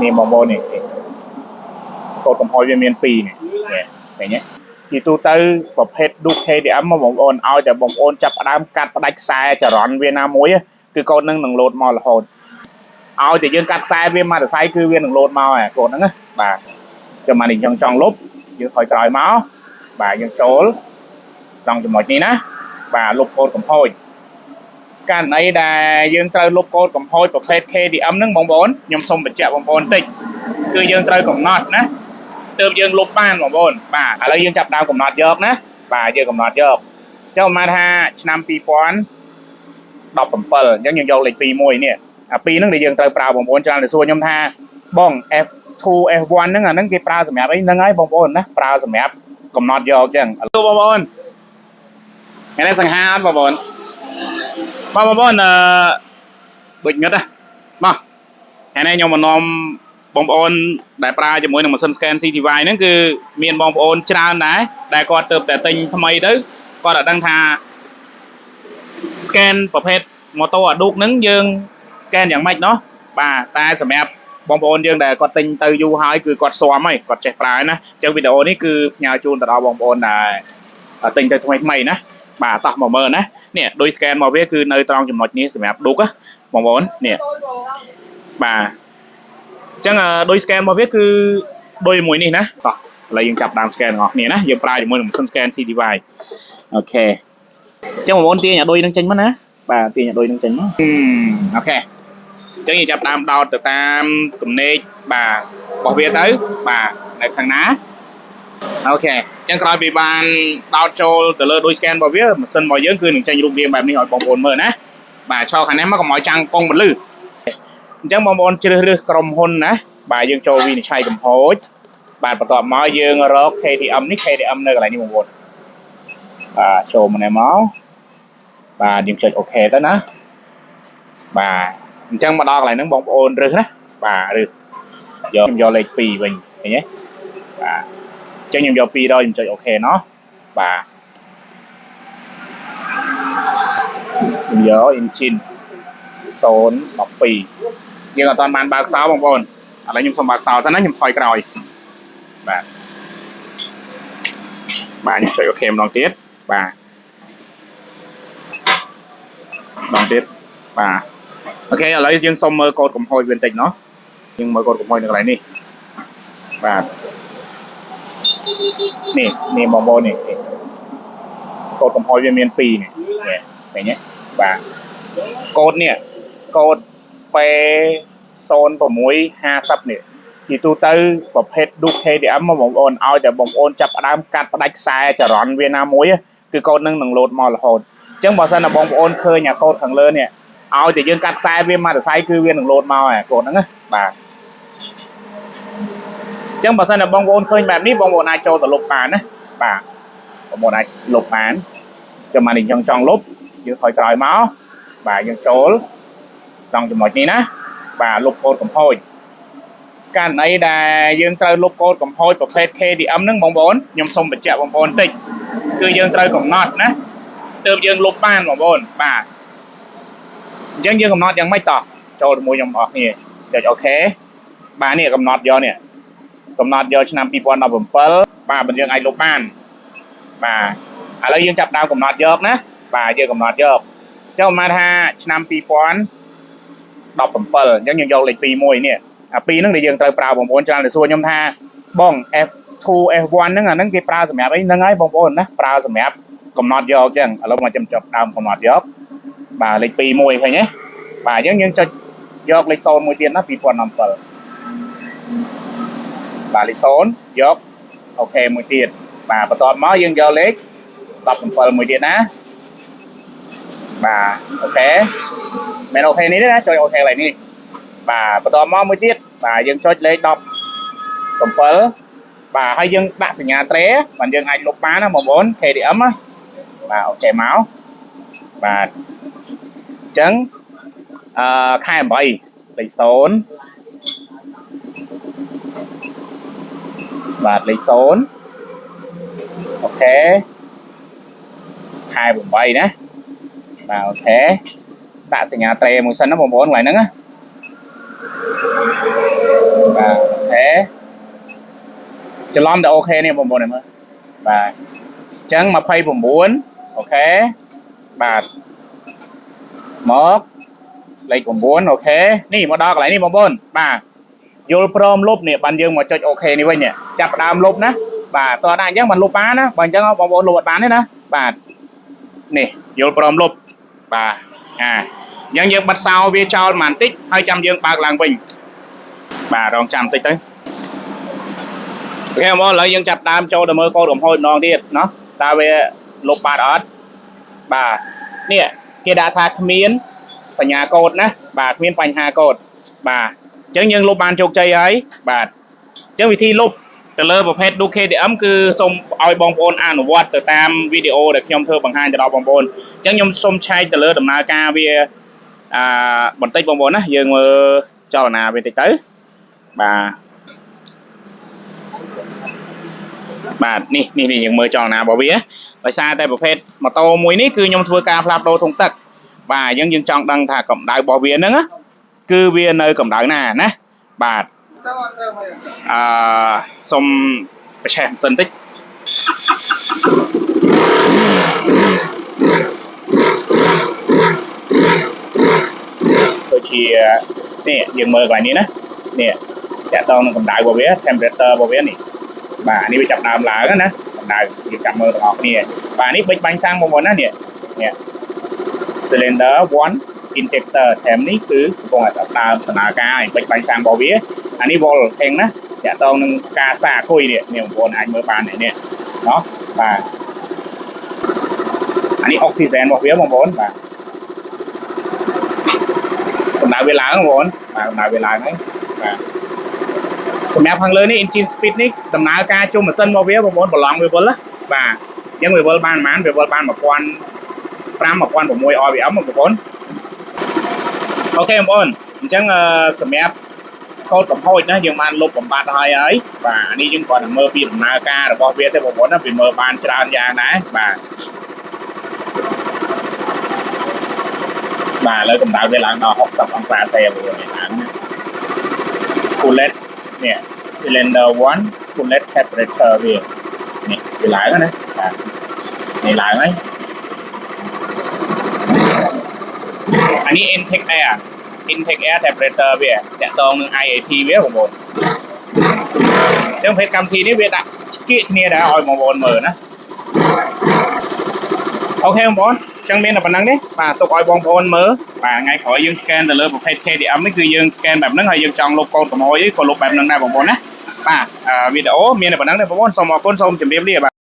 นี่มองบนนี่กดกำพอยเมียนปีเนี่ยอย่างเงี้ยที่ตู้เตอร์ประเภทดูเคเดียมมาบอกโอนเอาแต่บอกโอนจับดามกัดปลายสายจะร้อนเวียนามวยคือกดนึงหนึ่งโหลดมาละโหดเอาแต่ยืนกัดสายเวียนมาแต่สายคือเวียนหนึ่งโหลดมาอ่ะกดนึงbà cho màn hình trong lúc dương khỏi còi máu bà dương chỗ trong cho một ní ná bà lục code cầm hôi cái này là dương chơi lục code cầm hôi của phê kê thì âm nước bóng bốn nhưng xong bị chạy bóng bốn tích cứ dương chơi cầm nọt ná từ dương lục ban bóng bốn bà ở đây dương chập đau cầm nọt dọc ná bà dương cầm nọt dọc cho mà ha năm pi quán đọc cầm pờ giống như dầu lịch pi mùi nè pi nước để dương chơi prao bóng bốn cho nên xua nhôm tha bong f 2 F1 ហ្នឹងអាហ្នឹងគេប្រើសម្រាប់អីហ្នឹងហើយបងប្អូនណាប្រើសម្រាប់កំណត់យកអញ្ចឹងបងប្អូនថ្ងៃនេះសង្ហាអត់បងប្អូនដូចងឹតណាមកថ្ងៃនេះខ្ញុំមកនាំបងប្អូនដែលប្រើជាមួយនឹងម៉ាស៊ីន scan CTY ហ្នឹងគឺមានបងប្អូនច្រើនដែរដែលគាត់ទៅតែទិញថ្មីទៅគាត់អត់ដឹងថា scan ប្រភេទ moto Aduk ហ្នឹងយើង scan យ៉ាងម៉េចเนาะបាទតែសម្រាប់បងប្អូនយើងដែលគាត់ទិញទៅយូរហើយគឺគាត់ស៊ាំហើយគាត់ចេះប្រើណាអញ្ចឹងវីដេអូនេះគឺផ្ញើជូនទៅដល់បងប្អូនដែលទិញទៅថ្មីណាបាទតោះមកមើលណានេះដូច scan មកវាគឺនៅត្រង់ចំណុចនេះសម្រាប់ឌុកណាបងប្អូននេះបាទអញ្ចឹងដូច scan មកវាគឺដូចមួយនេះណាតោះឥឡូវយើងចាប់ដើម scan ទាំងអស់គ្នាណាយើងប្រើជាមួយនឹងម៉ាស៊ីន scan CTY អូខេអញ្ចឹងបងប្អូនទាញអាដូចនឹងចេញមកណាបាទទាញអាដូចនឹងចេញមកអូខេចឹងយើងចាប់ដើមដោតទៅតាមគំនេកបាទរបស់វាទៅបាទនៅខាងណាអូខេអញ្ចឹងក្រោយពីបានដោតចូលទៅលើដូច scan របស់វាម៉ាស៊ីនរបស់យើងគឺនឹងចេញរូបរាងបែបនេះឲ្យបងប្អូនមើលណាបាទឆោខាងនេះមកកុំឲ្យចាំងពងពលឺអញ្ចឹងបងប្អូនជ្រើសរើសក្រុមហ៊ុនណាបាទយើងចូលវិនិច្ឆ័យកំហូចបាទបន្ទាប់មកយើងរក KTM នេះ KTM នៅកន្លែងនេះបងប្អូនបាទចូលមកនេះមកបាទយើងចុចអូខេទៅណាបាទអញ្ចឹងមកដល់កន្លែងហ្នឹងបងប្អូនរើសណាបាទរើសយកខ្ញុំយកលេខ2វិញឃើញទេបាទអញ្ចឹងខ្ញុំយក2ដល់ខ្ញុំចុចអូខេណោះបាទខ្ញុំយក engine 012យើងអត់ទាន់បានបើកសោបងប្អូនឥឡូវខ្ញុំសុំបើកសោសិនណាខ្ញុំថយក្រោយបាទខ្ញុំចុចអូខេម្ដងទៀតបាទម្ដងទៀតបាទអូខេឥឡូវយើងសុំមើលកូដកំហុសវាបន្តិចណោះយើងមើលកូដកំហុសនៅកន្លែងនេះបាទនេះបងប្អូននេះកូដកំហុសវាមាន2នេះឃើញទេបាទកូដនេះកូដ P0650 នេះទីទូទៅប្រភេទ Duke KTM មកបងប្អូនឲ្យតែបងប្អូនចាប់ផ្ដើមកាត់ផ្ដាច់ខ្សែចរន្តវាណាមួយគឺកូដនឹងឡូតមករហូតអញ្ចឹងបើសិនណាបងប្អូនឃើញអាកូដខាងលើនេះឲ្យតែយើងកាត់ខ្សែវាមកតែខ្សែគឺវានឹងឡូតមកហើយកូដហ្នឹងណាបាទអញ្ចឹងបើសិនណាបងប្អូនឃើញបែបនេះបងប្អូនអាចចូលទៅលុបបានណាបាទបងប្អូនអាចលុបបានចាំមកនេះចង់លុបយើងថយក្រោយមកបាទយើងចូលដល់ចំណុចនេះណាបាទលុបកូដកំហុសករណីដែលយើងត្រូវលុបកូដកំហុសប្រភេទ KTM ហ្នឹងបងប្អូនខ្ញុំសូមបញ្ជាក់បងប្អូនបន្តិចគឺយើងត្រូវកំណត់ណាទើបយើងលុបបានបងប្អូនបាទអញ្ចឹងយើងកំណត់យ៉ាងម៉េចតោះចូលជាមួយខ្ញុំអស់គ្នាចុចអូខេបាទនេះកំណត់យកនេះកំណត់យកឆ្នាំ2017បាទបើយើងអាចលុបបានបាទឥឡូវយើងចាប់ដើមកំណត់យកណាបាទយើងកំណត់យកចូលមកថាឆ្នាំ2017អញ្ចឹងយើងយកលេខ2មួយនេះអា2ហ្នឹងដែលយើងត្រូវប្រើបងប្អូនច្រើនតែសួរខ្ញុំថាបង F2 F1 ហ្នឹងអាហ្នឹងគេប្រើសម្រាប់អីហ្នឹងហើយបងប្អូនណាប្រើសម្រាប់កំណត់យកអញ្ចឹងឥឡូវមកខ្ញុំចាប់ដើមកំណត់យកបាទលេខ2មួយឃើញទេបាទអញ្ចឹងយើងចុចយកលេខ0មួយទៀតណា2017បាទលេខ0យកអូខេមួយទៀតបាទបន្ទាប់មកយើងយកលេខ17មួយទៀតណាបាទអូខេមែនអូខេនេះទេណាចុចអូខេកន្លែងនេះបាទបន្ទាប់មកមួយទៀតបាទយើងចុចលេខ17បាទហើយយើងដាក់សញ្ញាត្រេបាទយើងអាចលុបបានណាបងប្អូន KTM ណាបាទអូខេមកបាទអញ្ចឹងខែ8លេខ0បាទលេខ0អូខេខែ8ណាបាទអូខេដាក់សញ្ញាត្រេមួយសិនណាបងប្អូនកន្លែងហ្នឹងណា ច្រឡំតែអូខេនេះបងប្អូនមើលបាទអញ្ចឹង29អូខេបាទមកលេខ9អូខេនេះមកដល់កន្លែងនេះបងប្អូនបាទយល់ព្រមលុបនេះបានយើងមកចុចអូខេនេះវិញនេះចាប់ផ្ដើមលុបណាបាទតោះដាក់អញ្ចឹងបានលុបបានណាបើអញ្ចឹងបងប្អូនលុបអត់បានទេណាបាទនេះយល់ព្រមលុបបាទអញ្ចឹងយើងបិទសោវាចោលបន្តិចហើយចាំយើងបើកឡើងវិញបាទរងចាំបន្តិចទៅអូខេបងប្អូនឥឡូវយើងចាប់ដើមចូលទៅមើលកូដកំហុសម្ដងទៀតណោះតើវាលុបបានអត់បាទនេះគេដាក់ថាគ្មានសញ្ញាកូដណាបាទគ្មានបញ្ហាកូដបាទអញ្ចឹងយើងលុបបានជោគជ័យហើយបាទអញ្ចឹងវិធីលុបទៅលើប្រភេទ Duke KTM គឺសូមឲ្យបងប្អូនអនុវត្តទៅតាមវីដេអូដែលខ្ញុំធ្វើបង្ហាញទៅដល់បងប្អូនអញ្ចឹងខ្ញុំសូមឆែកទៅលើដំណើរការវាបន្តិចបងប្អូនណាយើងមើលចលនាវាតិចទៅបាទនេះយើងមើលចលនារបស់វាដោយសារតែប្រភេទម៉ូតូមួយនេះគឺខ្ញុំធ្វើការផ្លាស់ប្ដូរធុងទឹកបាទអញ្ចឹងយើងចង់ដឹងថាកម្ដៅរបស់វាហ្នឹងគឺវានៅកម្ដៅណាណាបាទសុំប្រឆេះសិនតិចដូចជានេះយើងមើលកន្លែងនេះណានេះតាក់ទងនឹងកម្ដៅរបស់វា temperature របស់វានេះបាទនេះវាចាប់ដើមឡើងណាកម្ដៅយើងចាំមើលទាំងអស់គ្នាបាទនេះបិចបាញ់សាំងបងប្អូនណានេះ cylinder 1 injector ថែមនេះគឺកំពុងតែដើមដំណើរការឲ្យបិចបាញ់សាំងរបស់វាអានេះ vol ហេងណាតាក់ទងនឹងការសាអគុយនេះបងប្អូនអាចមើលបាននេះណោះបាទអានេះ oxygen របស់វាបងប្អូនបាទកម្ដៅវាឡើងបងប្អូនបាទកម្ដៅវាឡើងហើយបាទសម្រាប់ខាងលើនេះ engine speed នេះដំណើរការជុំម៉ាស៊ីនរបស់វាបងប្អូនប្រឡងវាវិលបាទអញ្ចឹងវាវិលបានប៉ុន្មានវាវិលបាន1500 1600 RPM បងប្អូនអូខេបងប្អូនអញ្ចឹងសម្រាប់កូដកំហុសណាយើងបានលុបបំបត្តិហើយបាទនេះយើងគាត់មើលពីដំណើរការរបស់វាទេបងប្អូនណាវាមើលបានច្រើនយ៉ាងដែរបាទឥឡូវកម្ដៅវាឡើងដល់60អង្សាសេបងប្អូននេះឡើងណា coolant នេះ cylinder 1 coolant temperature វានេះវាឡើងណាបាទនេះឡើងហើយអានេះ intake air temperature វាតាក់ទងនឹង IAT វាបងប្អូនអញ្ចឹងភេទកម្មវិធីនេះវាដាក់គៀកគ្នាដែរឲ្យបងប្អូនមើលណាអូខេបងប្អូនអញ្ចឹងមានតែប៉ុណ្្នឹងទេបាទទុកឲ្យបងប្អូនមើលបាទថ្ងៃក្រោយយើង scan ទៅលើប្រភេទ KTM នេះគឺយើង scan បែបហ្នឹងហើយយើងចង់លុបកូដកំហុសអីក៏លុបបែបហ្នឹងដែរបងប្អូនណាបាទវីដេអូមានតែប៉ុណ្្នឹងទេបងប្អូនសូមអរគុណសូមជម្រាបលា